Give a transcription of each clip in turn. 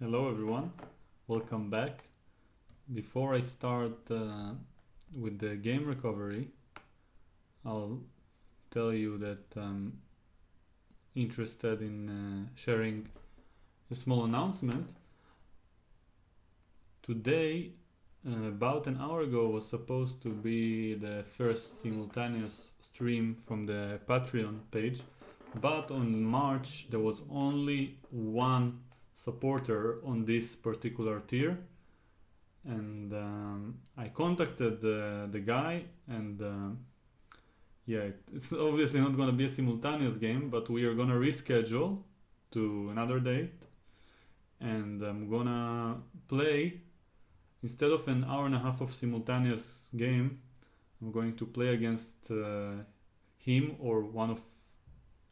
Hello everyone, welcome back. Before I start with the game recovery, I'll tell you that I'm interested in sharing a small announcement. Today, about an hour ago, was supposed to be the first simultaneous stream from the Patreon page, but on March there was only one supporter on this particular tier, and I contacted the guy, and it's obviously not going to be a simultaneous game, but we are going to reschedule to another date, and I'm gonna play instead of an hour and a half of simultaneous game. I'm going to play against him or one of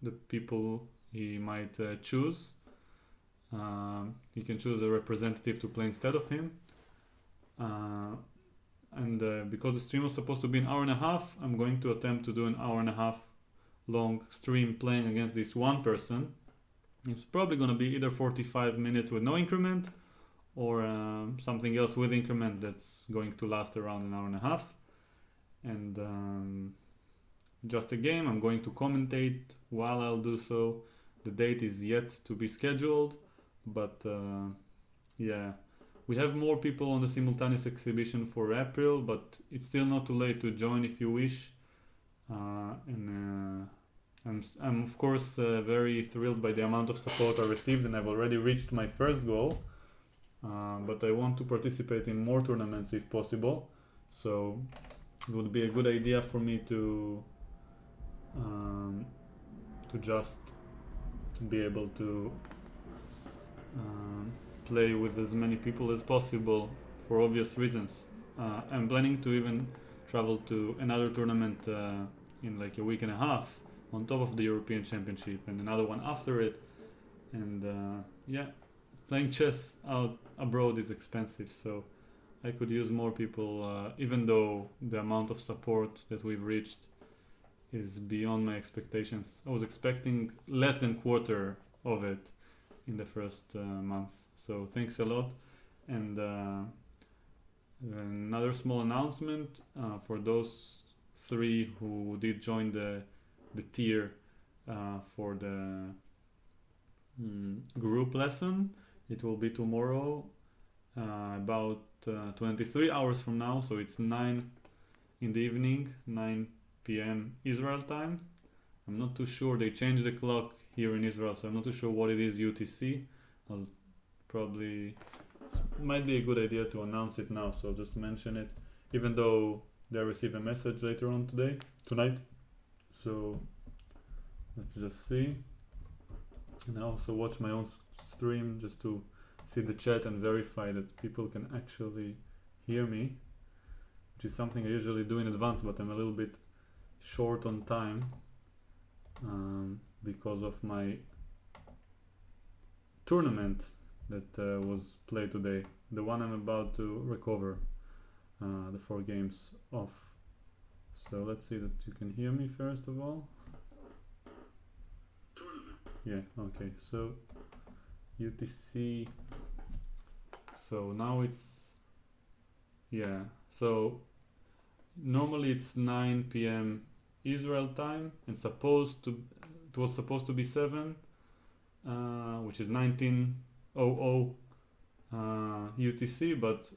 the people he might choose. He can choose a representative to play instead of him. And because the stream was supposed to be an hour and a half, I'm going to attempt to do an hour and a half long stream playing against this one person. It's probably going to be either 45 minutes with no increment or something else with increment that's going to last around an hour and a half. And just a game, I'm going to commentate while I'll do so. The date is yet to be scheduled, but we have more people on the simultaneous exhibition for April, but it's still not too late to join if you wish. I'm of course very thrilled by the amount of support I received, and I've already reached my first goal. But I want to participate in more tournaments if possible, so it would be a good idea for me to just be able to play with as many people as possible for obvious reasons. I'm planning to even travel to another tournament in like a week and a half on top of the European Championship, and another one after it. And playing chess out abroad is expensive, so I could use more people, even though the amount of support that we've reached is beyond my expectations. I was expecting less than quarter of it in the first month, so thanks a lot. And another small announcement for those three who did join the tier for the group lesson. It will be tomorrow, about 23 hours from now, so it's 9 in the evening, 9 p.m. Israel time. I'm not too sure, they changed the clock here in Israel, so I'm not too sure what it is UTC. It might be a good idea to announce it now, so I'll just mention it, even though they'll receive a message later on tonight. So let's just see. And I also watch my own stream just to see the chat and verify that people can actually hear me, which is something I usually do in advance, but I'm a little bit short on time because of my tournament that was played today, the one I'm about to recover the 4 games of. So let's see that you can hear me first of all. Yeah, okay, so UTC, so now it's, so normally it's 9 p.m. Israel time, and it was supposed to be 7, which is 1900 UTC, but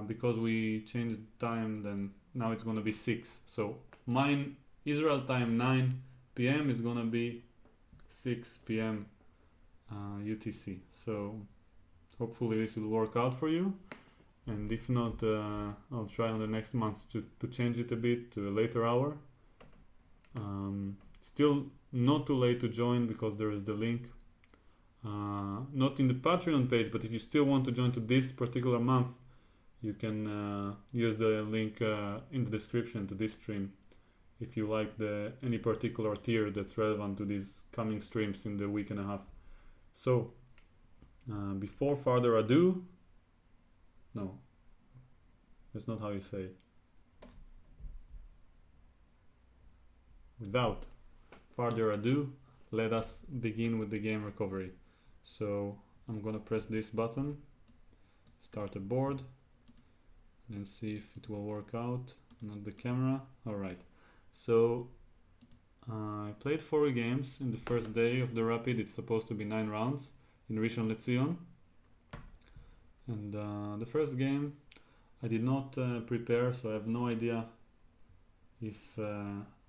because we changed time, then now it's gonna be 6. So mine Israel time 9 p.m. is gonna be 6 p.m. UTC. So hopefully this will work out for you, and if not, I'll try on the next month to change it a bit to a later hour. Still not too late to join because there is the link, not in the Patreon page, but if you still want to join to this particular month, you can use the link in the description to this stream if you like any particular tier that's relevant to these coming streams in the week and a half. So before further ado, no, that's not how you say it. Without further ado, let us begin with the game recovery. So I'm gonna press this button, start a board, and see if it will work out. Not the camera. Alright, so I played 4 games in the first day of the Rapid. It's supposed to be 9 rounds in Rishon Lezion. And the first game I did not prepare, so I have no idea if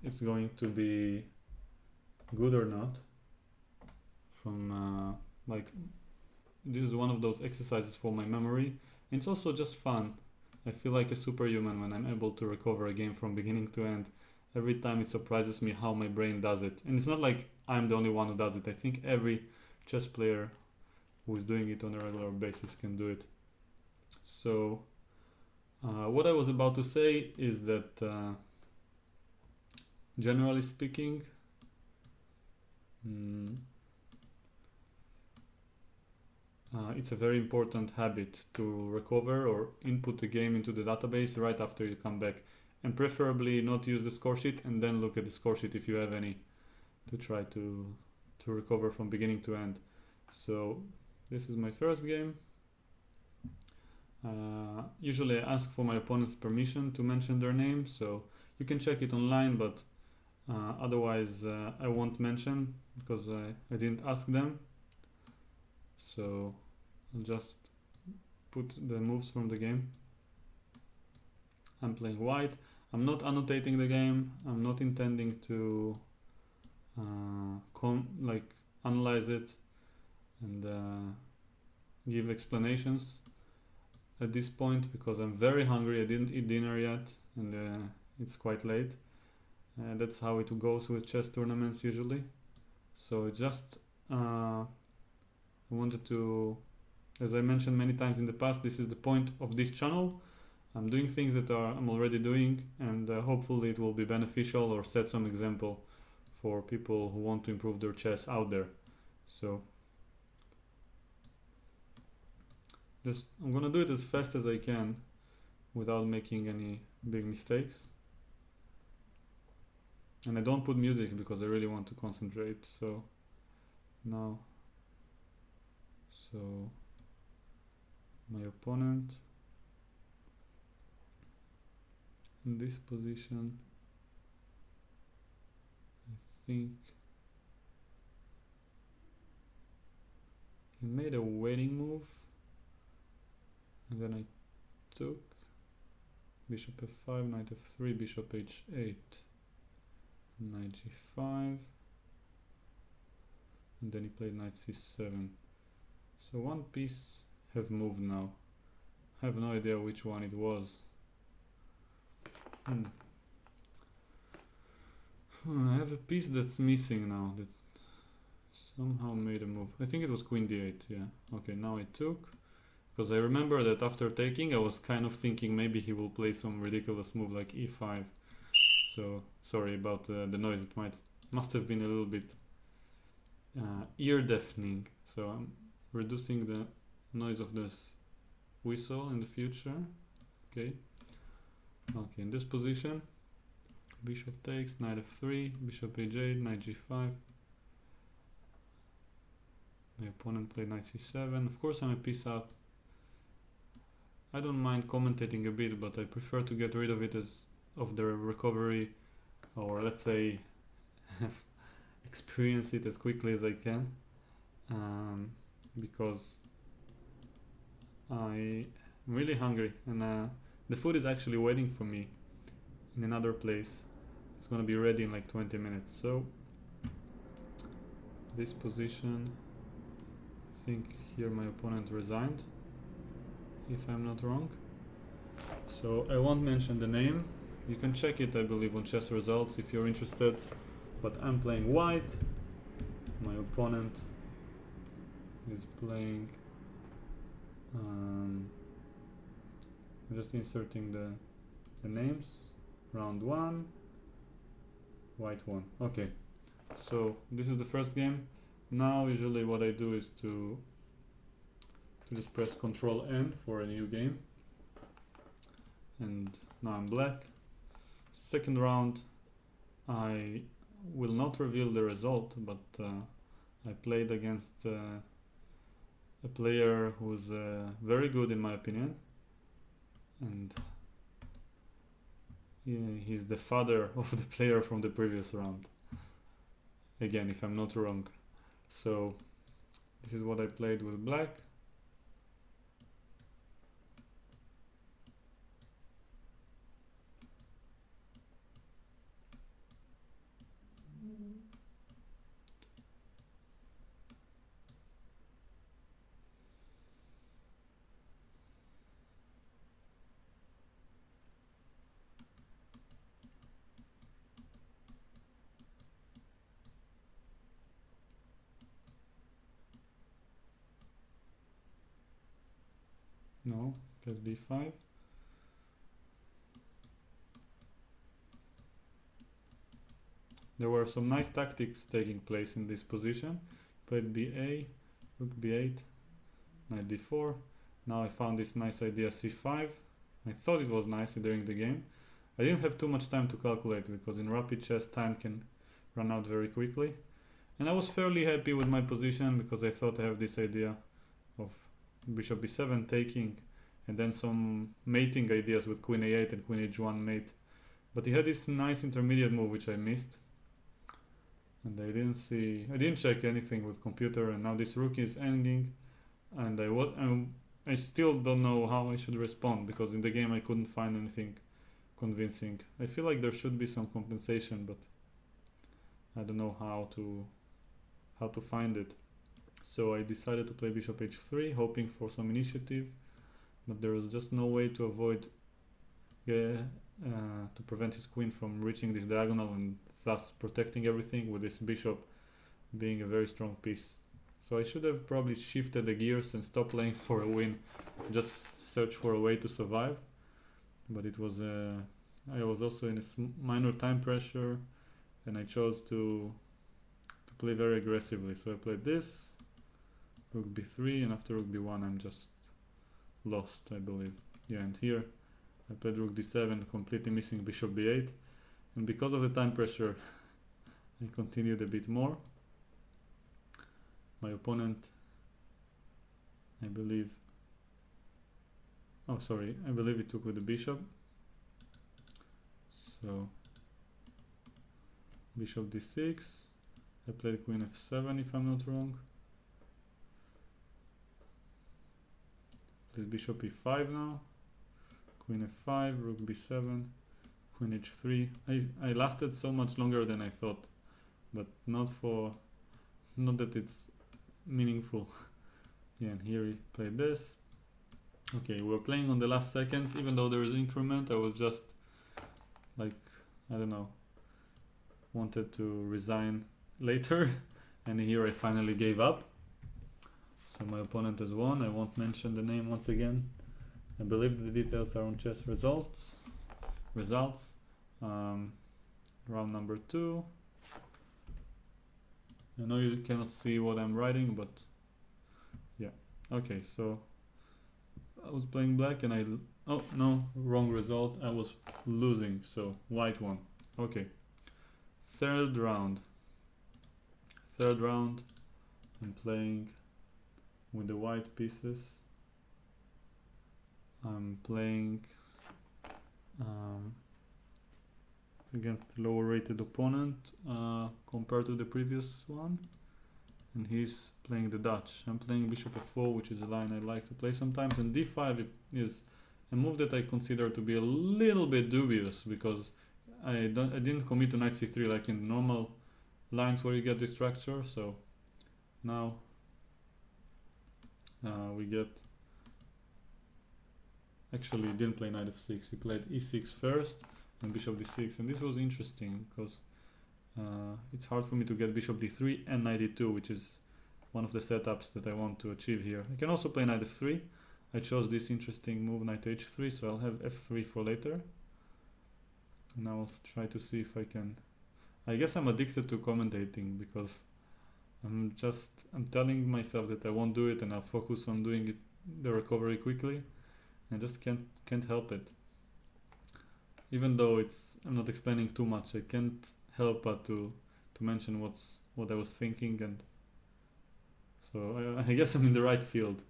it's going to be good or not. From like, this is one of those exercises for my memory. And it's also just fun. I feel like a superhuman when I'm able to recover a game from beginning to end. Every time it surprises me how my brain does it. And it's not like I'm the only one who does it. I think every chess player who is doing it on a regular basis can do it. So what I was about to say is that generally speaking, it's a very important habit to recover or input the game into the database right after you come back. And preferably not use the score sheet and then look at the score sheet if you have any, to try to recover from beginning to end. So this is my first game. Usually I ask for my opponent's permission to mention their name, so you can check it online, but otherwise I won't mention because I didn't ask them. So I'll just put the moves from the game. I'm playing white. I'm not annotating the game. I'm not intending to analyze it and give explanations at this point because I'm very hungry. I didn't eat dinner yet and it's quite late. That's how it goes with chess tournaments usually. So just I wanted to, as I mentioned many times in the past, this is the point of this channel. I'm doing things that I'm already doing, and hopefully it will be beneficial or set some example for people who want to improve their chess out there. So I'm gonna do it as fast as I can without making any big mistakes. And I don't put music because I really want to concentrate. So now, my opponent in this position, I think he made a waiting move, and then I took bishop f5, knight f3, bishop h8, knight g5, and then he played knight c7. So one piece have moved now. I have no idea which one it was. I have a piece that's missing now that somehow made a move. I think it was queen d8, yeah. Okay, now I took, because I remember that after taking I was kind of thinking maybe he will play some ridiculous move like e5. So sorry about the noise. It must have been a little bit ear deafening. So I'm reducing the noise of this whistle in the future. Okay. Okay, in this position, bishop takes, knight f3, bishop h8, knight g5. My opponent played knight c7. Of course I'm a piece up. I don't mind commentating a bit, but I prefer to get rid of it of the recovery, or let's say experience it as quickly as I can, because I'm really hungry and the food is actually waiting for me in another place. It's gonna be ready in like 20 minutes. So this position, I think here my opponent resigned, if I'm not wrong. So I won't mention the name. You can check it, I believe, on chess results if you're interested. But I'm playing white. My opponent is playing. I'm just inserting the names. Round 1. White 1. Okay. So this is the first game. Now usually what I do is to just press Ctrl N for a new game. And now I'm black. Second round, I will not reveal the result, but I played against a player who's very good in my opinion, and he's the father of the player from the previous round. Again, if I'm not wrong. So this is what I played with black. No, played b5. There were some nice tactics taking place in this position. Played ba, rook b8, knight d4. Now I found this nice idea c5. I thought it was nice during the game. I didn't have too much time to calculate because in rapid chess time can run out very quickly. And I was fairly happy with my position because I thought I have this idea of bishop b7 taking, and then some mating ideas with queen a8 and queen h1 mate. But he had this nice intermediate move which I missed. And I didn't check anything with computer, and now this rook is hanging, and I still don't know how I should respond because in the game I couldn't find anything convincing. I feel like there should be some compensation, but I don't know how to find it. So I decided to play bishop h3, hoping for some initiative, but there was just no way to avoid to prevent his queen from reaching this diagonal and thus protecting everything, with this bishop being a very strong piece. So I should have probably shifted the gears and stopped playing for a win, just search for a way to survive. But it was I was also in a minor time pressure, and I chose to play very aggressively. So I played this, rook b3, and after rook b1 I'm just lost, I believe. Yeah, and here I played rook d7, completely missing bishop b8, and because of the time pressure I continued a bit more. My opponent, I believe he took with the bishop. So bishop d6, I played queen f7 if I'm not wrong. Played bishop e5 now, queen f5, rook b7, queen h3. I lasted so much longer than I thought, but not that it's meaningful. Yeah, and here he played this. Okay, we're playing on the last seconds. Even though there is increment, I was just like, I don't know, wanted to resign later, and here I finally gave up. So my opponent has won. I won't mention the name once again. I believe the details are on chess results. Round number 2. I know you cannot see what I'm writing, but yeah. Okay, so I was playing black and oh no, wrong result. I was losing, so white won. Okay. Third round. I'm playing with the white pieces. I'm playing against a lower rated opponent compared to the previous one, and he's playing the Dutch. I'm playing bishop f4, which is a line I like to play sometimes, and d5 is a move that I consider to be a little bit dubious because I didn't commit to knight c3 like in normal lines where you get this structure. So now we get, actually he didn't play knight f6, he played e6 first and bishop d6, and this was interesting because it's hard for me to get bishop d3 and knight e2, which is one of the setups that I want to achieve here. I can also play knight f3. I chose this interesting move, knight h3, so I'll have f3 for later. Now I'll try to see if I can. I guess I'm addicted to commentating because I'm telling myself that I won't do it and I'll focus on doing it, the recovery quickly. I just can't help it. Even though I'm not explaining too much, I can't help but to mention what I was thinking, and So I guess I'm in the right field.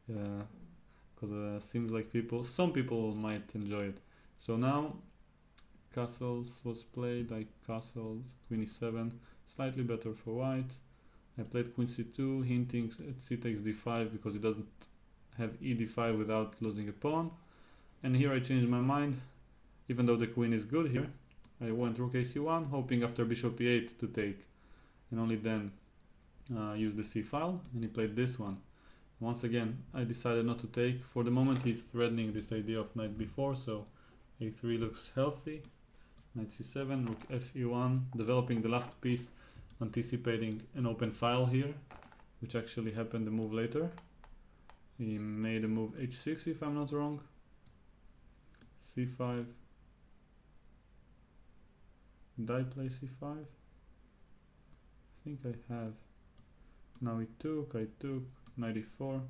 Because seems like some people might enjoy it. So now castles was played. I castled queen e7, slightly better for white. I played queen c2, hinting at c takes d5 because it doesn't have e d5 without losing a pawn. And here I changed my mind, even though the queen is good here. I went rook ac1, hoping after bishop e8 to take, and only then use the c file. And he played this one. Once again, I decided not to take. For the moment, he's threatening this idea of knight b4, so a3 looks healthy. Knight c7, rook fe1, developing the last piece, anticipating an open file here, which actually happened a move later. He made a move h6 if I'm not wrong. c5. Did I play c5? I think I have. Now I took, knight e4.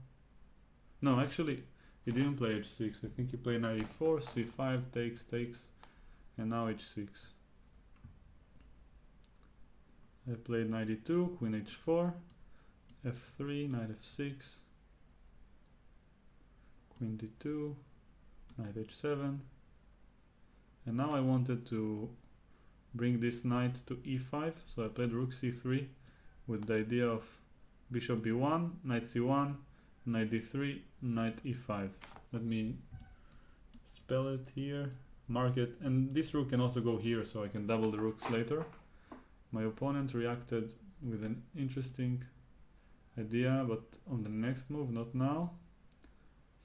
No, actually, he didn't play h6. I think he played knight e4, c5, takes, and now h6. I played knight e2, queen h4, f3, knight f6, queen d2, knight h7, and now I wanted to bring this knight to e5, so I played rook c3 with the idea of bishop b1, knight c1, knight d3, knight e5. Let me spell it here, mark it, and this rook can also go here, so I can double the rooks later. My opponent reacted with an interesting idea, but on the next move, not now.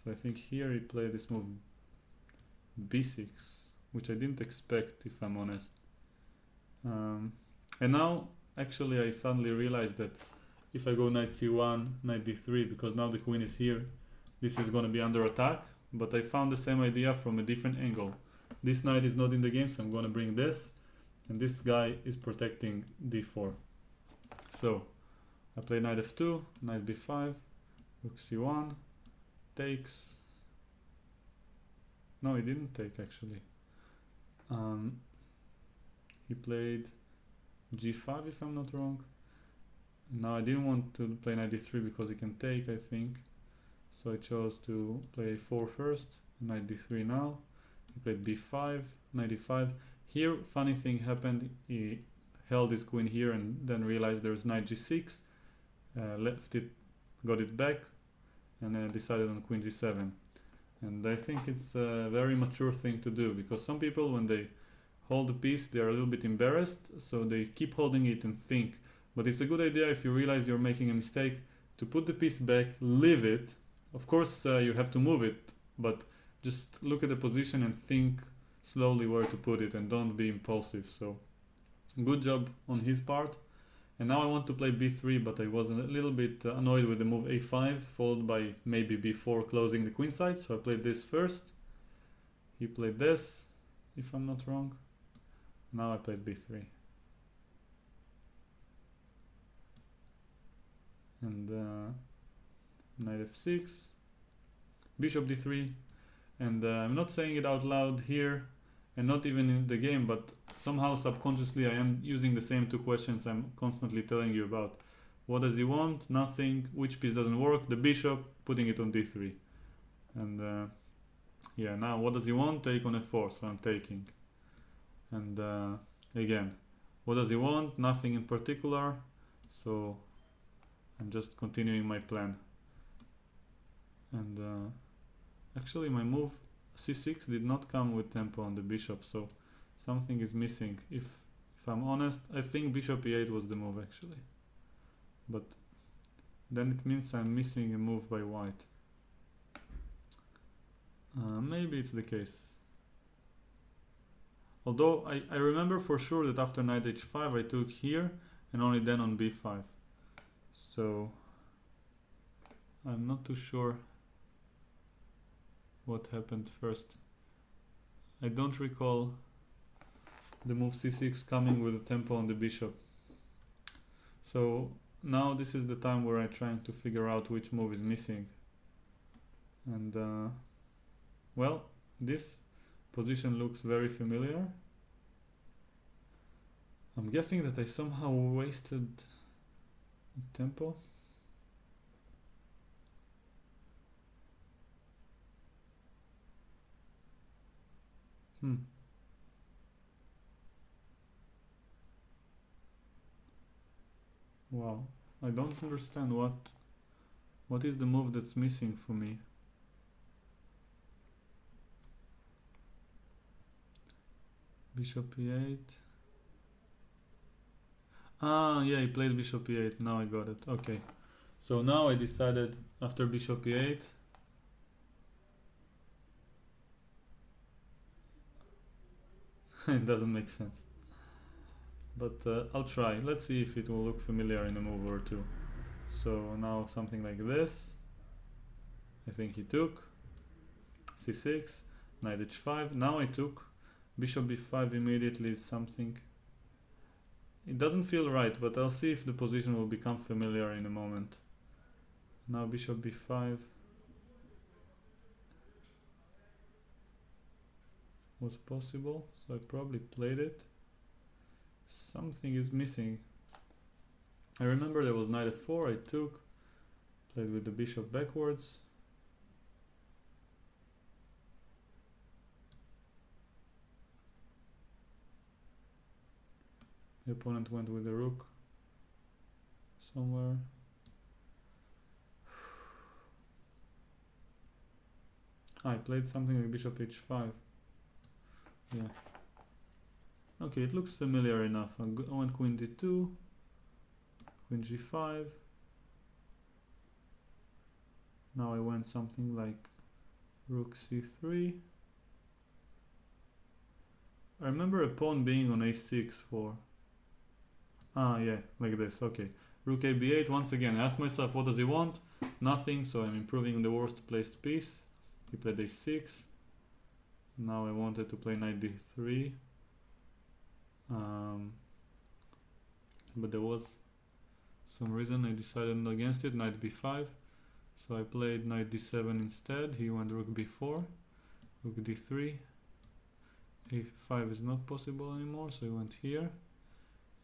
So I think here he played this move b6, which I didn't expect, if I'm honest. And now, actually, I suddenly realized that if I go knight c1, knight d3, because now the queen is here, this is going to be under attack. But I found the same idea from a different angle. This knight is not in the game, so I'm going to bring this. And this guy is protecting d4. So I play knight f2, knight b5, rook c1, takes. No, he didn't take actually. He played g5 if I'm not wrong. Now I didn't want to play knight d3 because he can take, I think. So I chose to play a4 first, knight d3 now. He played b5, knight e5. Here, funny thing happened. He held his queen here and then realized there's knight g6, left it, got it back, and decided on queen g7. And I think it's a very mature thing to do, because some people, when they hold the piece, they're a little bit embarrassed, so they keep holding it and think. But it's a good idea, if you realize you're making a mistake, to put the piece back, leave it. Of course, you have to move it, but just look at the position and think slowly where to put it, and don't be impulsive. So good job on his part. And now I want to play b3, but I was a little bit annoyed with the move a5 followed by maybe b4 closing the queen side, so I played this first. He played this, if I'm not wrong. Now I played b3. And knight f6, bishop d3, and I'm not saying it out loud here and not even in the game, but somehow subconsciously I am using the same two questions I'm constantly telling you about. What does he want? Nothing. Which piece doesn't work? The bishop, putting it on d3. And yeah, now what does he want? Take on f4, so I'm taking. And again, what does he want? Nothing in particular, so I'm just continuing my plan. And actually my move c6 did not come with tempo on the bishop, so something is missing. If I'm honest, I think bishop e8 was the move actually, but then it means I'm missing a move by white. Maybe it's the case. Although I remember for sure that after knight h5 I took here and only then on b5. So I'm not too sure what happened first. I don't recall the move c6 coming with a tempo on the bishop. So now this is the time where I'm trying to figure out which move is missing. And well, this position looks very familiar. I'm guessing that I somehow wasted tempo. Wow, I don't understand what is the move that's missing for me. Bishop e8. Ah, yeah, he played bishop e8. Now I got it. Okay. So now I decided after bishop e8. It doesn't make sense. But I'll try. Let's see if it will look familiar in a move or two. So now something like this. I think he took. c6. Knight h5. Now I took. Bishop b5 immediately is something. It doesn't feel right, but I'll see if the position will become familiar in a moment. Now bishop b5 was possible, so I probably played it. Something is missing. I remember there was knight f4, I took, played with the bishop backwards. The opponent went with the rook somewhere. I played something like bishop h5. Yeah. Okay, it looks familiar enough. I went queen d2, queen g5. Now I went something like rook c3. I remember a pawn being on a6 for... Ah, yeah, like this, okay. Rook a b8, once again, I asked myself, what does he want? Nothing, so I'm improving the worst placed piece. He played a6. Now I wanted to play knight d3. But there was some reason I decided against it, knight b5. So I played knight d7 instead. He went rook b4, rook d3. a5 is not possible anymore, so I went here.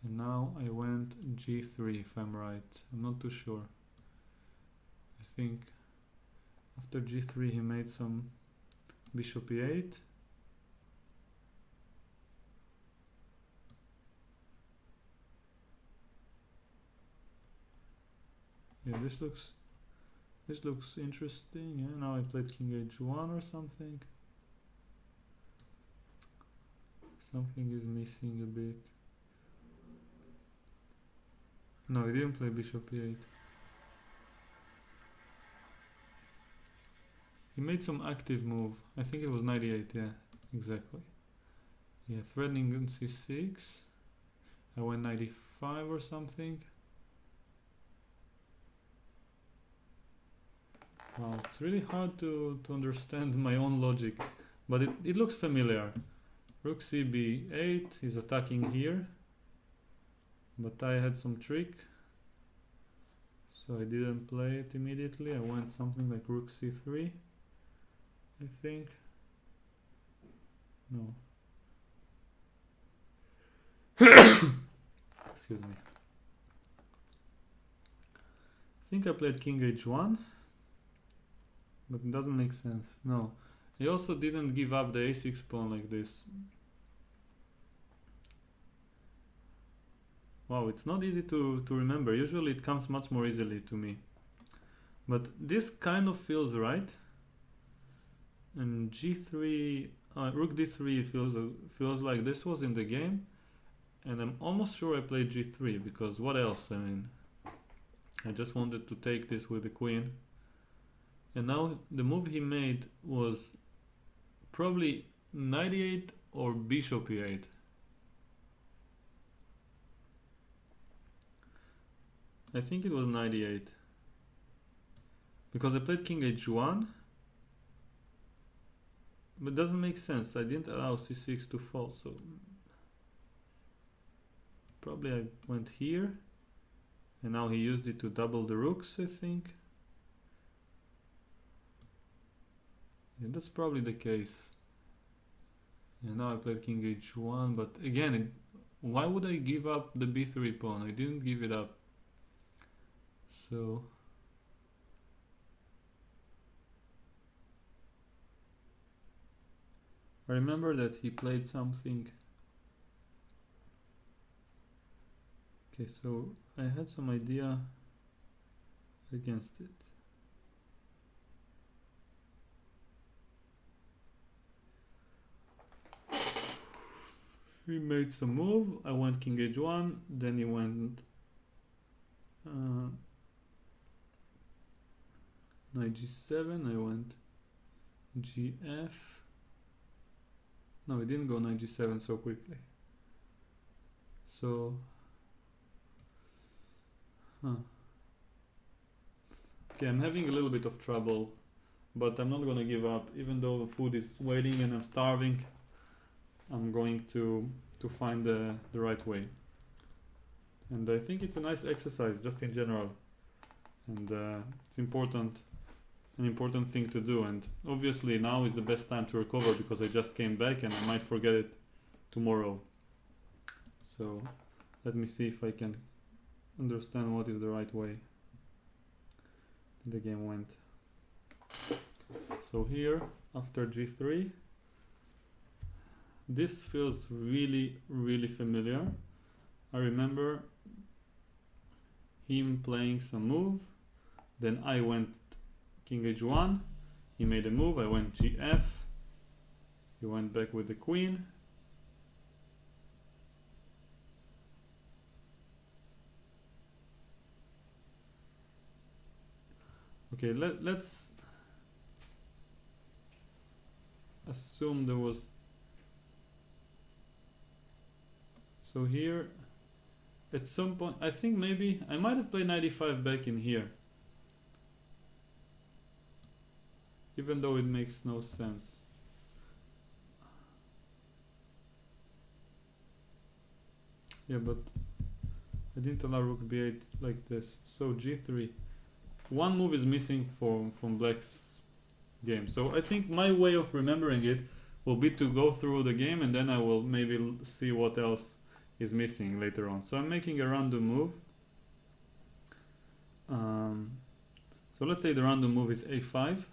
And now I went g3 if I'm right. I'm not too sure. I think after g3 he made some bishop e8. Yeah, this looks interesting. Yeah, now I played king h1 or something. Something is missing a bit. No, he didn't play bishop e8. He made some active move. I think it was knight e8, yeah, exactly. Yeah, threatening on c6. I went knight e5 or something. Wow, it's really hard to understand my own logic, but it looks familiar. Rook cb8, he's attacking here, but I had some trick, so I didn't play it immediately. I went something like rook c3, I think. No. Excuse me. I think I played king h1, but it doesn't make sense. No. I also didn't give up the a6 pawn like this. Wow, it's not easy to remember. Usually it comes much more easily to me. But this kind of feels right. And g3, rook d3 feels like this was in the game. And I'm almost sure I played g3 because what else? I mean, I just wanted to take this with the queen. And now the move he made was probably knight e8 or bishop e8. I think it was knight e8. Because I played king h1. But it doesn't make sense. I didn't allow c6 to fall, so probably I went here. And now he used it to double the rooks, I think. Yeah, that's probably the case. And now I played king h1, but again, why would I give up the b3 pawn? I didn't give it up. So I remember that he played something. Okay, so I had some idea against it. He made some move, I went king h1, then he went knight g7, I went gf. No, he didn't go knight g7 so quickly. So, okay, I'm having a little bit of trouble, but I'm not gonna give up. Even though the food is waiting and I'm starving, I'm going to find the right way. And I think it's a nice exercise just in general. And it's an important thing to do. And obviously now is the best time to recover because I just came back and I might forget it tomorrow. So let me see if I can understand what is the right way the game went. So here, after g3, this feels really, really familiar. I remember him playing some move, then I went king h1, he made a move, I went gf, he went back with the queen, okay, let's assume there was, so here at some point I think maybe I might have played 95 back in here, even though it makes no sense. Yeah, but I didn't allow rook b8 like this. So g3, one move is missing from black's game. So I think my way of remembering it will be to go through the game and then I will maybe see what else is missing later on. So I'm making a random move. So let's say the random move is a5.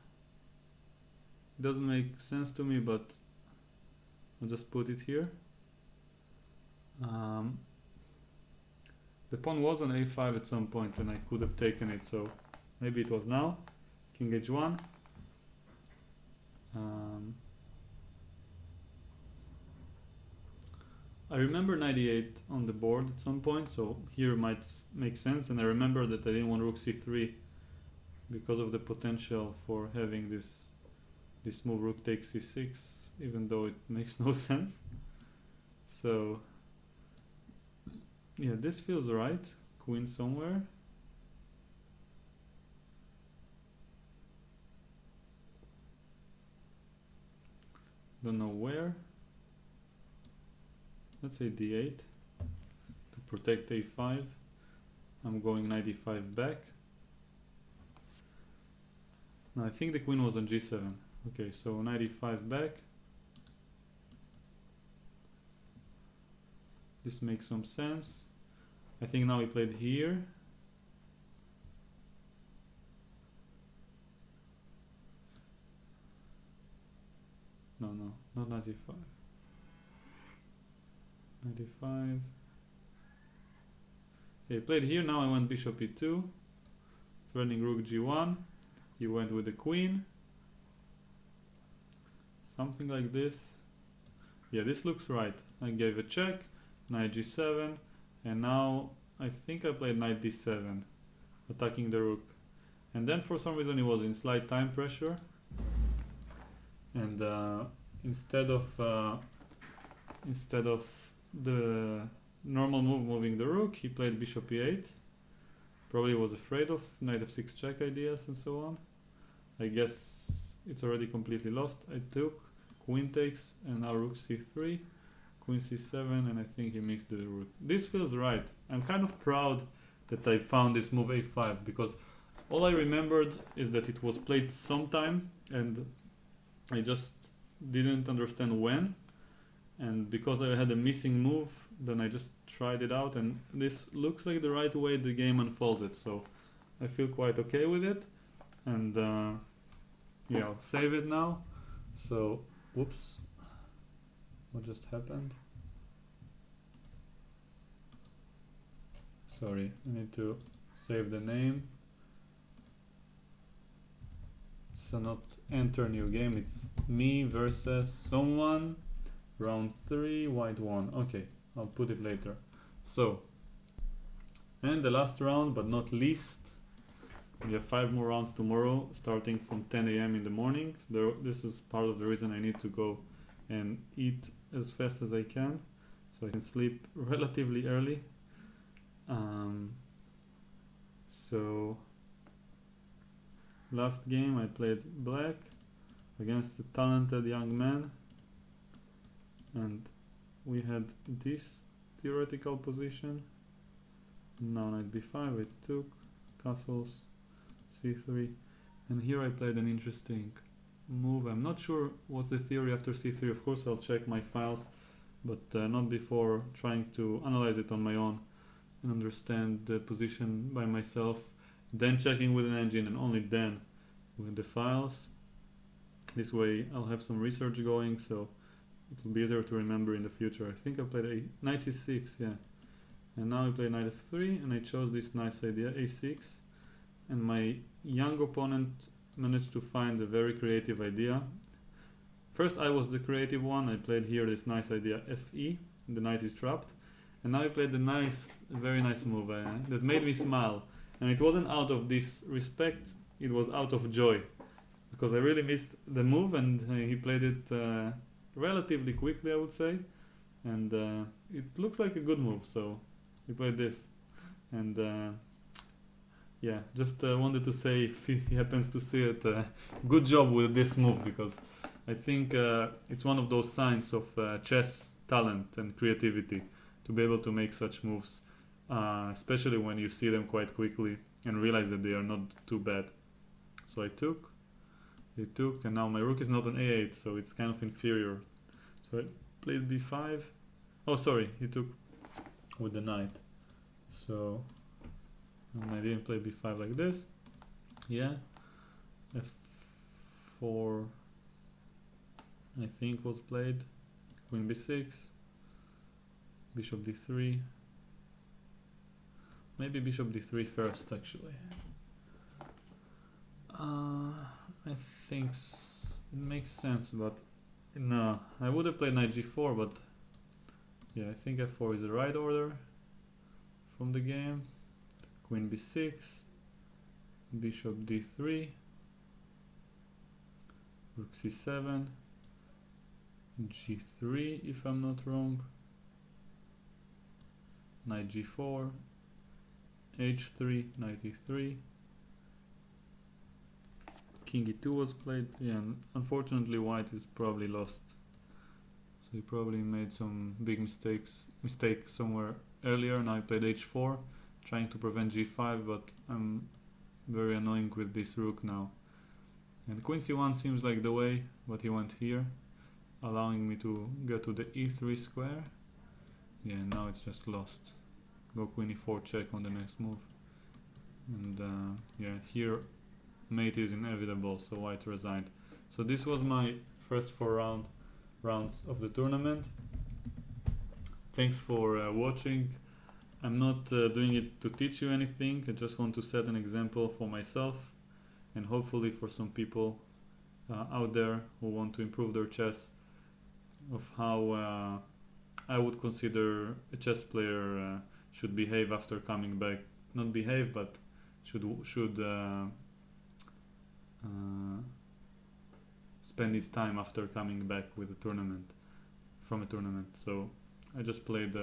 It doesn't make sense to me, but I'll just put it here. The pawn was on a5 at some point and I could have taken it, so maybe it was now. King h1. I remember 98 on the board at some point, so here might make sense, and I remember that I didn't want rook c3 because of the potential for having this move rook takes c6, even though it makes no sense. So yeah, this feels right. Queen somewhere. Don't know where. Let's say d8 to protect a5. I'm going knight e5 back. No, I think the queen was on g7. Okay, so knight e5 back. This makes some sense. I think now he played here. No, not knight e5. Knight e5. Yeah, he played here. Now I went bishop e2, threatening rook g1. He went with the queen. Something like this. Yeah, this looks right. I gave a check, knight g7, and now I think I played knight d7, attacking the rook. And then for some reason he was in slight time pressure, and instead of the normal move moving the rook, he played bishop e8. Probably was afraid of knight f6 check ideas and so on. I guess it's already completely lost. I took, queen takes, and now rook c3, queen c7, and I think he missed the rook. This feels right. I'm kind of proud that I found this move a5, because all I remembered is that it was played sometime and I just didn't understand when, and because I had a missing move, then I just tried it out, and this looks like the right way the game unfolded, so I feel quite okay with it. And yeah, I'll save it now. So whoops, What just happened? Sorry, I need to save the name. So not enter new game, it's me versus someone. Round 3, white 1. Okay, I'll put it later. So, and the last round, but not least, we have 5 more rounds tomorrow, starting from 10 a.m. in the morning. This is part of the reason I need to go and eat as fast as I can, so I can sleep relatively early. So, last game I played black against a talented young man, and we had this theoretical position. Now knight b5, I took castles, c3, and here I played an interesting move. I'm not sure what's the theory after c3. Of course I'll check my files, but not before trying to analyze it on my own and understand the position by myself, then checking with an engine, and only then with the files. This way I'll have some research going, so it will be easier to remember in the future. I think I played a knight c6, yeah. And now I play knight f3, and I chose this nice idea, a6. And my young opponent managed to find a very creative idea. First I was the creative one. I played here this nice idea, fe. The knight is trapped. And now I played the nice, very nice move that made me smile. And it wasn't out of disrespect, it was out of joy. Because I really missed the move, and he played it relatively quickly, I would say. And it looks like a good move, so he played this. And yeah, just wanted to say, if he happens to see it, good job with this move, because I think it's one of those signs of chess talent and creativity, to be able to make such moves, especially when you see them quite quickly and realize that they are not too bad. So I took, he took, and now my rook is not on a8, so it's kind of inferior. So I played b5. Oh, sorry, he took with the knight. So I didn't play b5 like this. Yeah, f4 I think was played. Queen b6, bishop d3. Maybe bishop d3 first, actually. I think it makes sense, but no, I would have played knight g4, but yeah, I think f4 is the right order from the game. Queen b6, bishop d3, rook c7, g3 if I'm not wrong, knight g4, h3, knight e3, king e2 was played. Yeah, and unfortunately white is probably lost, so he probably made some big mistake somewhere earlier. Now I played h4, trying to prevent g5, but I'm very annoying with this rook now. And queen c1 seems like the way, but he went here, allowing me to get to the e3 square. Yeah, now it's just lost. Go queen e4 check on the next move. And yeah, here mate is inevitable, so white resigned. So this was my first 4 rounds of the tournament. Thanks for watching. I'm not doing it to teach you anything. I just want to set an example for myself, and hopefully for some people out there who want to improve their chess, of how I would consider a chess player should behave after coming back. Not behave, but should spend his time after coming back with a tournament, from a tournament. So I just played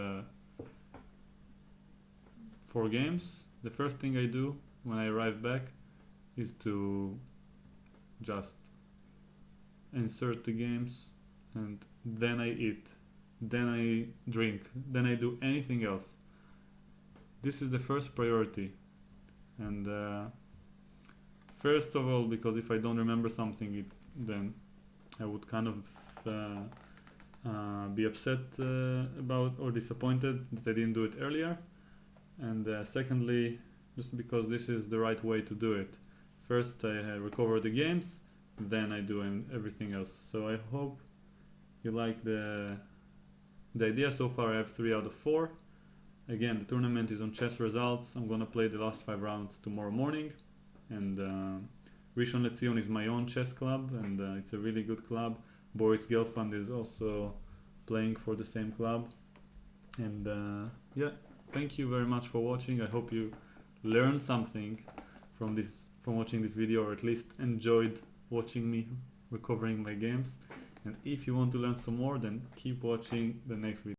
4 games. The first thing I do when I arrive back is to just insert the games, and then I eat, then I drink, then I do anything else. This is the first priority. And first of all, because if I don't remember something, then I would kind of be upset about, or disappointed that I didn't do it earlier. And secondly, just because this is the right way to do it. First I recover the games, then I do everything else. So I hope you like the The idea so far, I have 3 out of 4. Again, the tournament is on chess results. I'm gonna play the last 5 rounds tomorrow morning. And Rishon Lezion is my own chess club, and it's a really good club. Boris Gelfand is also playing for the same club. And yeah, thank you very much for watching. I hope you learned something from watching this video, or at least enjoyed watching me recovering my games. And if you want to learn some more, then keep watching the next video.